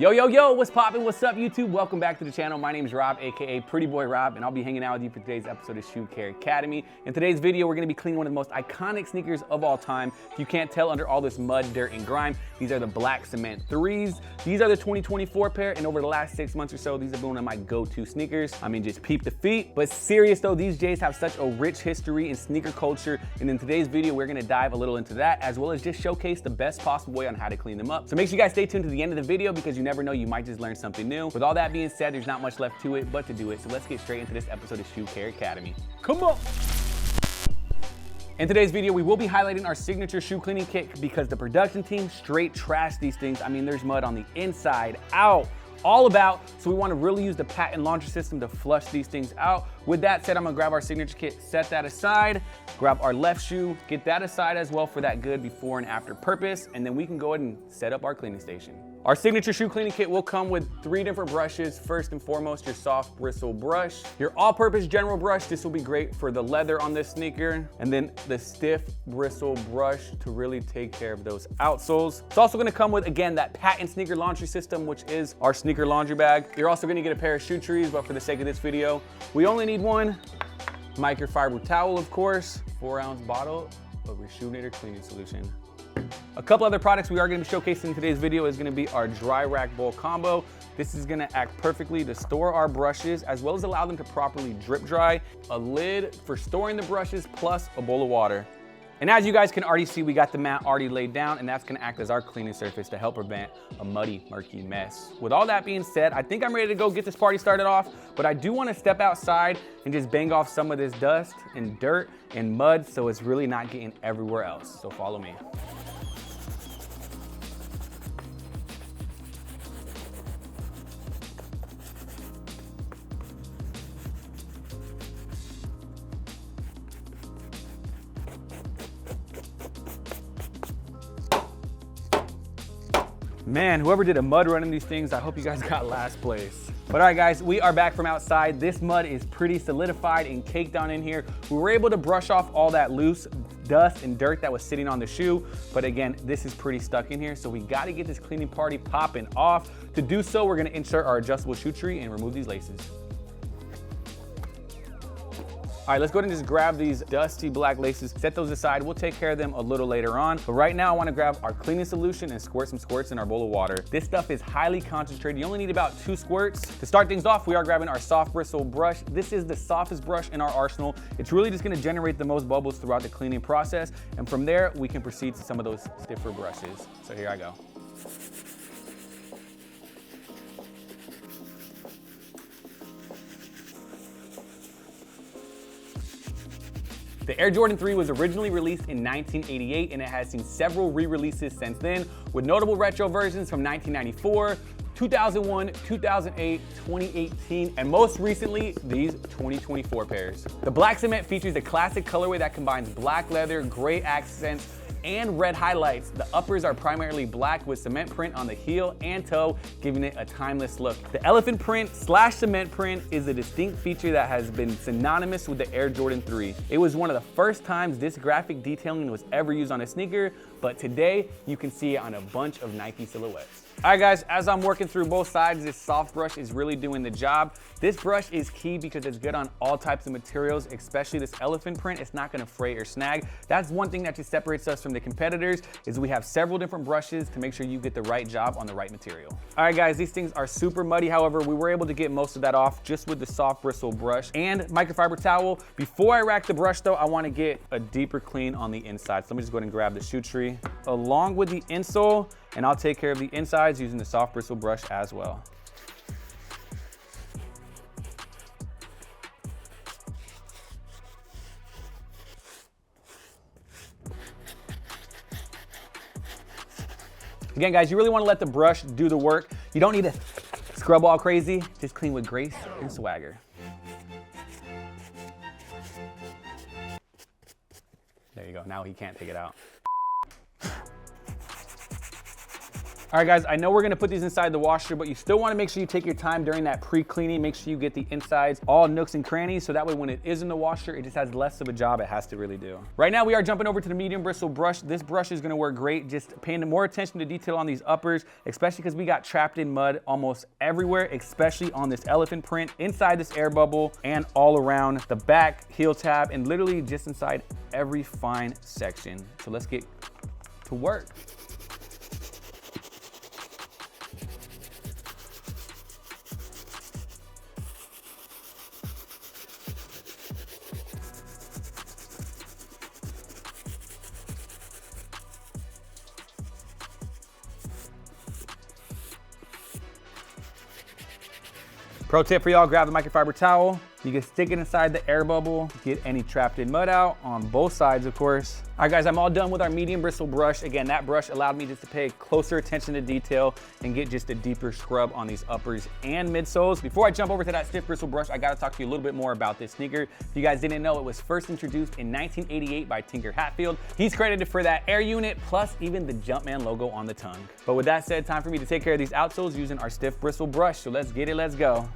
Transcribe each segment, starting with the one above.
Yo, yo, yo, what's poppin'? What's up, YouTube? Welcome back to the channel. My name is Rob, aka Pretty Boy Rob, and I'll be hanging out with you for today's episode of Shoe Care Academy. In today's video, we're gonna be cleaning one of the most iconic sneakers of all time. If you can't tell under all this mud, dirt, and grime, these are the black cement 3s. These are the 2024 pair, and over the last 6 months or so, these have been one of my go-to sneakers. I mean, just peep the feet. But serious though, these J's have such a rich history in sneaker culture, and in today's video, we're gonna dive a little into that, as well as just showcase the best possible way on how to clean them up. So make sure you guys stay tuned to the end of the video, because you never know, you might just learn something new. With all that being said, there's not much left to it but to do it. So let's get straight into this episode of Shoe Care Academy. Come on! In today's video, we will be highlighting our signature shoe cleaning kit because the production team straight trashed these things. I mean, there's mud on the inside, out, all about. So we want to really use the patent laundry system to flush these things out. With that said, I'm gonna grab our signature kit, set that aside, grab our left shoe, get that aside as well for that good before and after purpose, and then we can go ahead and set up our cleaning station. Our signature shoe cleaning kit will come with 3 different brushes. First and foremost, your Soft Bristle Brush. Your all-purpose general brush, this will be great for the leather on this sneaker. And then the Stiff Bristle Brush to really take care of those outsoles. It's also gonna come with, again, that patent sneaker laundry system, which is our sneaker laundry bag. You're also gonna get a pair of shoe trees, but for the sake of this video, we only need one. Microfiber towel, of course, 4-ounce bottle of your shoe knitter cleaning solution. A couple other products we are going to be showcasing in today's video is going to be our dry rack bowl combo. This is going to act perfectly to store our brushes as well as allow them to properly drip dry, a lid for storing the brushes, plus a bowl of water. And as you guys can already see, we got the mat already laid down, and that's gonna act as our cleaning surface to help prevent a muddy, murky mess. With all that being said, I think I'm ready to go get this party started off, but I do wanna step outside and just bang off some of this dust and dirt and mud so it's really not getting everywhere else. So follow me. Man, whoever did a mud run in these things, I hope you guys got last place. But all right guys, we are back from outside. This mud is pretty solidified and caked on in here. We were able to brush off all that loose dust and dirt that was sitting on the shoe. But again, this is pretty stuck in here. So we gotta get this cleaning party popping off. To do so, we're gonna insert our adjustable shoe tree and remove these laces. All right, let's go ahead and just grab these dusty black laces, set those aside. We'll take care of them a little later on. But right now I wanna grab our cleaning solution and squirt some squirts in our bowl of water. This stuff is highly concentrated. You only need about 2 squirts. To start things off, we are grabbing our Soft Bristle Brush. This is the softest brush in our arsenal. It's really just gonna generate the most bubbles throughout the cleaning process. And from there, we can proceed to some of those stiffer brushes. So here I go. The Air Jordan 3 was originally released in 1988, and it has seen several re-releases since then, with notable retro versions from 1994, 2001, 2008, 2018, and most recently, these 2024 pairs. The black cement features a classic colorway that combines black leather, gray accents, and red highlights. The uppers are primarily black with cement print on the heel and toe, giving it a timeless look. The elephant print / cement print is a distinct feature that has been synonymous with the Air Jordan 3. It was one of the first times this graphic detailing was ever used on a sneaker, but today you can see it on a bunch of Nike silhouettes. All right guys, as I'm working through both sides, this soft brush is really doing the job. This brush is key because it's good on all types of materials, especially this elephant print. It's not gonna fray or snag. That's one thing that just separates us from the competitors, is we have several different brushes to make sure you get the right job on the right material. All right guys, these things are super muddy. However, we were able to get most of that off just with the Soft Bristle Brush and microfiber towel. Before I rack the brush though, I wanna get a deeper clean on the inside. So let me just go ahead and grab the shoe tree along with the insole, and I'll take care of the insides using the Soft Bristle Brush as well. Again, guys, you really want to let the brush do the work. You don't need to scrub all crazy. Just clean with grace and swagger. There you go. Now he can't take it out. All right, guys, I know we're gonna put these inside the washer, but you still wanna make sure you take your time during that pre-cleaning. Make sure you get the insides, all nooks and crannies, so that way when it is in the washer, it just has less of a job it has to really do. Right now, we are jumping over to the medium bristle brush. This brush is gonna work great, just paying more attention to detail on these uppers, especially because we got trapped in mud almost everywhere, especially on this elephant print, inside this air bubble, and all around the back, heel tab, and literally just inside every fine section. So let's get to work. Pro tip for y'all, grab the microfiber towel. You can stick it inside the air bubble, get any trapped in mud out on both sides, of course. All right, guys, I'm all done with our medium bristle brush. Again, that brush allowed me just to pay closer attention to detail and get just a deeper scrub on these uppers and midsoles. Before I jump over to that stiff bristle brush, I gotta talk to you a little bit more about this sneaker. If you guys didn't know, it was first introduced in 1988 by Tinker Hatfield. He's credited for that air unit, plus even the Jumpman logo on the tongue. But with that said, time for me to take care of these outsoles using our stiff bristle brush. So let's get it, let's go.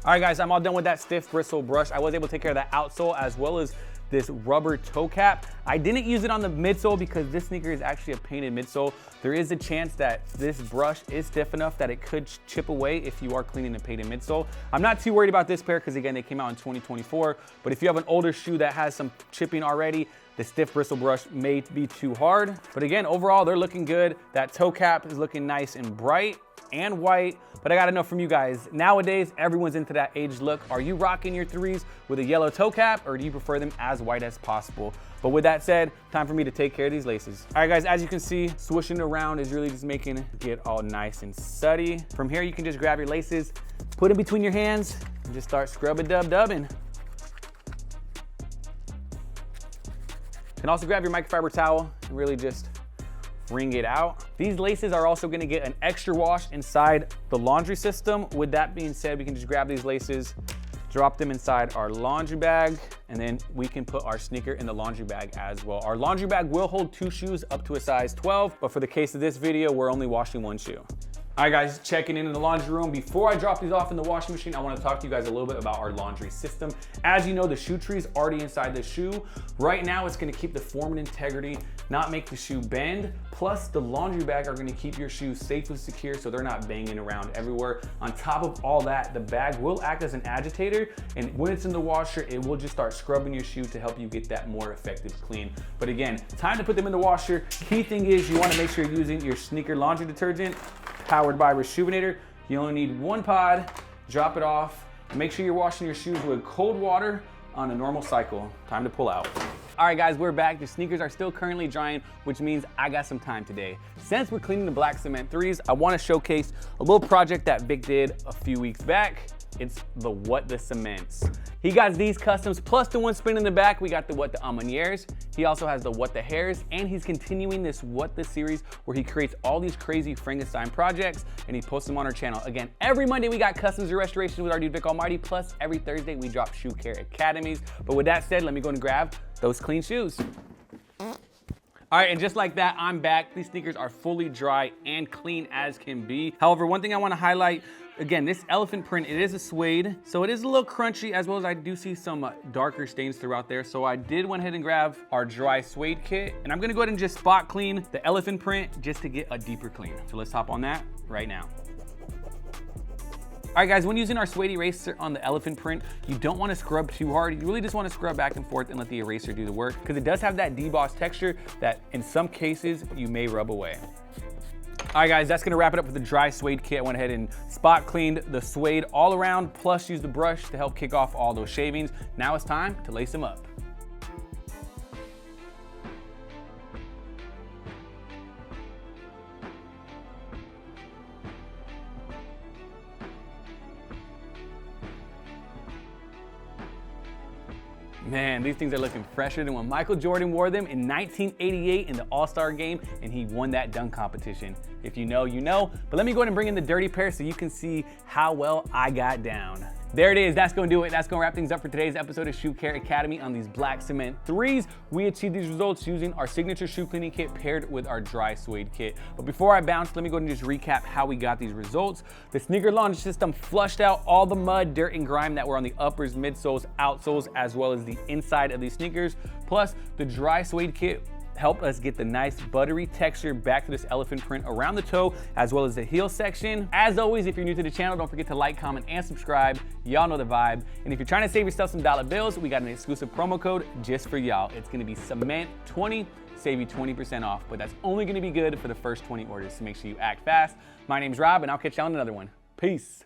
All right, guys, I'm all done with that stiff bristle brush. I was able to take care of that outsole as well as this rubber toe cap. I didn't use it on the midsole because this sneaker is actually a painted midsole. There is a chance that this brush is stiff enough that it could chip away if you are cleaning a painted midsole. I'm not too worried about this pair because again, they came out in 2024, but if you have an older shoe that has some chipping already, the stiff bristle brush may be too hard. But again, overall, they're looking good. That toe cap is looking nice and bright and white, but I gotta know from you guys, nowadays, everyone's into that aged look. Are you rocking your threes with a yellow toe cap, or do you prefer them as white as possible? But with that said, time for me to take care of these laces. All right, guys, as you can see, swooshing around is really just making it get all nice and sturdy. From here, you can just grab your laces, put it between your hands, and just start scrub-a-dub-dubbing. You can also grab your microfiber towel and really just wring it out. These laces are also gonna get an extra wash inside the laundry system. With that being said, we can just grab these laces, drop them inside our laundry bag, and then we can put our sneaker in the laundry bag as well. Our laundry bag will hold 2 shoes up to a size 12, but for the case of this video, we're only washing 1 shoe. All right, guys, checking in the laundry room. Before I drop these off in the washing machine, I want to talk to you guys a little bit about our laundry system. As you know, the shoe tree is already inside the shoe. Right now, it's going to keep the form and integrity, not make the shoe bend. Plus, the laundry bag are going to keep your shoes safe and secure so they're not banging around everywhere. On top of all that, the bag will act as an agitator, and when it's in the washer, it will just start scrubbing your shoe to help you get that more effective clean. But again, time to put them in the washer. Key thing is you want to make sure you're using your sneaker laundry detergent, powered by Rejuvenator. You only need 1 pod, drop it off, and make sure you're washing your shoes with cold water on a normal cycle. Time to pull out. All right, guys, we're back. The sneakers are still currently drying, which means I got some time today. Since we're cleaning the black cement 3s, I want to showcase a little project that Vic did a few weeks back. It's the What the Cements. He got these customs plus the one spin in the back. We got the What the Amanières. He also has the What the Hairs, and he's continuing this What the series where he creates all these crazy Frankenstein projects and he posts them on our channel. Again, every Monday we got customs and restoration with our dude Vic Almighty, plus every Thursday we drop shoe care academies. But with that said, let me go and grab those clean shoes. All right, and just like that, I'm back. These sneakers are fully dry and clean as can be. However, one thing I want to highlight, again, this elephant print, it is a suede, so it is a little crunchy, as well as I do see some darker stains throughout there. So I did went ahead and grab our dry suede kit, and I'm gonna go ahead and just spot clean the elephant print just to get a deeper clean. So let's hop on that right now. All right, guys, when using our suede eraser on the elephant print, you don't want to scrub too hard. You really just want to scrub back and forth and let the eraser do the work, because it does have that debossed texture that in some cases you may rub away. All right, guys, that's gonna wrap it up with the dry suede kit. I went ahead and spot cleaned the suede all around, plus used the brush to help kick off all those shavings. Now it's time to lace them up. Man, these things are looking fresher than when Michael Jordan wore them in 1988 in the All-Star game and he won that dunk competition. If you know, you know. But let me go ahead and bring in the dirty pair so you can see how well I got down. There it is, that's gonna do it. That's gonna wrap things up for today's episode of Shoe Care Academy on these black cement 3s. We achieved these results using our signature shoe cleaning kit paired with our dry suede kit. But before I bounce, let me go ahead and just recap how we got these results. The sneaker launch system flushed out all the mud, dirt, and grime that were on the uppers, midsoles, outsoles, as well as the inside of these sneakers. Plus, the dry suede kit helped us get the nice buttery texture back to this elephant print around the toe, as well as the heel section. As always, if you're new to the channel, don't forget to like, comment, and subscribe. Y'all know the vibe. And if you're trying to save yourself some dollar bills, we got an exclusive promo code just for y'all. It's gonna be CEMENT20, save you 20% off, but that's only gonna be good for the first 20 orders, so make sure you act fast. My name's Rob, and I'll catch y'all on another one. Peace.